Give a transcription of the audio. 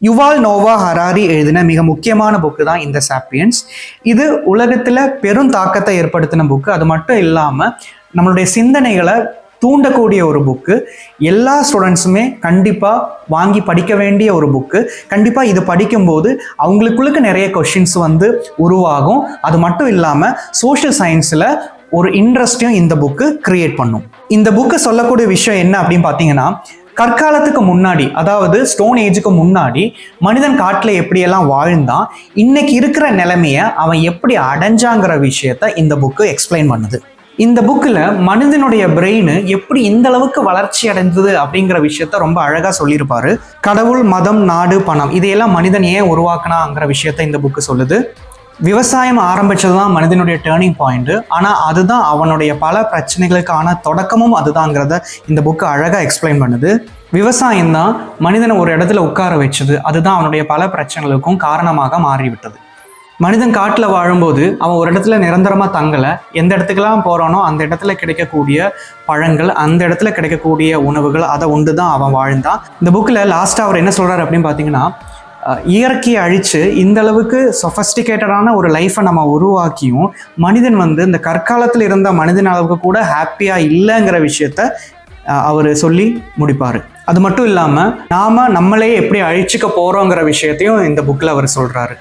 யுவால் நோவா ஹராரி எழுதின மிக முக்கியமான புக்கு தான் இந்த சாப்பியன்ஸ். இது உலகத்தில் பெரும் தாக்கத்தை ஏற்படுத்தின புக்கு. அது மட்டும் இல்லாமல் நம்மளுடைய சிந்தனைகளை தூண்டக்கூடிய ஒரு புக்கு. எல்லா ஸ்டூடெண்ட்ஸுமே கண்டிப்பாக வாங்கி படிக்க வேண்டிய ஒரு புக்கு. கண்டிப்பாக இது படிக்கும்போது அவங்களுக்குள்ளுக்கு நிறைய கொஷின்ஸ் உருவாகும். அது மட்டும் இல்லாமல் சோஷியல் சயின்ஸில் ஒரு இன்ட்ரெஸ்ட்டையும் இந்த புக்கு கிரியேட் பண்ணும். இந்த புக்கு சொல்லக்கூடிய விஷயம் என்ன அப்படின்னு பார்த்தீங்கன்னா, கற்காலத்துக்கு முன்னாடி, அதாவது ஸ்டோன் ஏஜுக்கு முன்னாடி மனிதன் காட்டில் எப்படியெல்லாம் வாழ்ந்தான், இன்னைக்கு இருக்கிற நிலைமையை அவன் எப்படி அடைஞ்சாங்கிற விஷயத்த இந்த புக்கு எக்ஸ்பிளைன் பண்ணுது. இந்த புக்கில் மனிதனுடைய பிரெயின் எப்படி இந்த அளவுக்கு வளர்ச்சி அடைந்தது அப்படிங்கிற விஷயத்த ரொம்ப அழகாக சொல்லியிருப்பாரு. கடவுள், மதம், நாடு, பணம் இதையெல்லாம் மனிதன் ஏன் உருவாக்கினாங்கிற விஷயத்த இந்த புக்கு சொல்லுது. விவசாயம் ஆரம்பிச்சது தான் மனிதனுடைய டேர்னிங் பாயிண்ட்டு. ஆனால் அதுதான் அவனுடைய பல பிரச்சனைகளுக்கான தொடக்கமும் அதுதாங்கிறத இந்த புக்கு அழகாக எக்ஸ்பிளைன் பண்ணுது. விவசாயம் தான் மனிதனை ஒரு இடத்துல உட்கார வச்சது. அதுதான் அவனுடைய பல பிரச்சனைகளுக்கும் காரணமாக மாறிவிட்டது. மனிதன் காட்டில் வாழும்போது அவன் ஒரு இடத்துல நிரந்தரமாக தங்கலை. எந்த இடத்துக்கெல்லாம் போகிறானோ அந்த இடத்துல கிடைக்கக்கூடிய பழங்கள், அந்த இடத்துல கிடைக்கக்கூடிய உணவுகள், அதை உண்டு தான் அவன் வாழ்ந்தான். இந்த புக்கில் லாஸ்ட்டாக அவர் என்ன சொல்கிறார் அப்படின்னு பார்த்தீங்கன்னா, இயற்கையை அழித்து இந்த அளவுக்கு சொஃபஸ்டிகேட்டடான ஒரு லைஃப்பை நம்ம உருவாக்கியும் மனிதன் இந்த கற்காலத்தில் இருந்த மனிதன் அளவுக்கு கூட ஹாப்பியாக இல்லைங்கிற விஷயத்த அவர் சொல்லி முடிப்பார். அது மட்டும் இல்லாமல் நம்மளே எப்படி அழிச்சிக்க போகிறோங்கிற விஷயத்தையும் இந்த புக்கில் அவர் சொல்கிறாரு.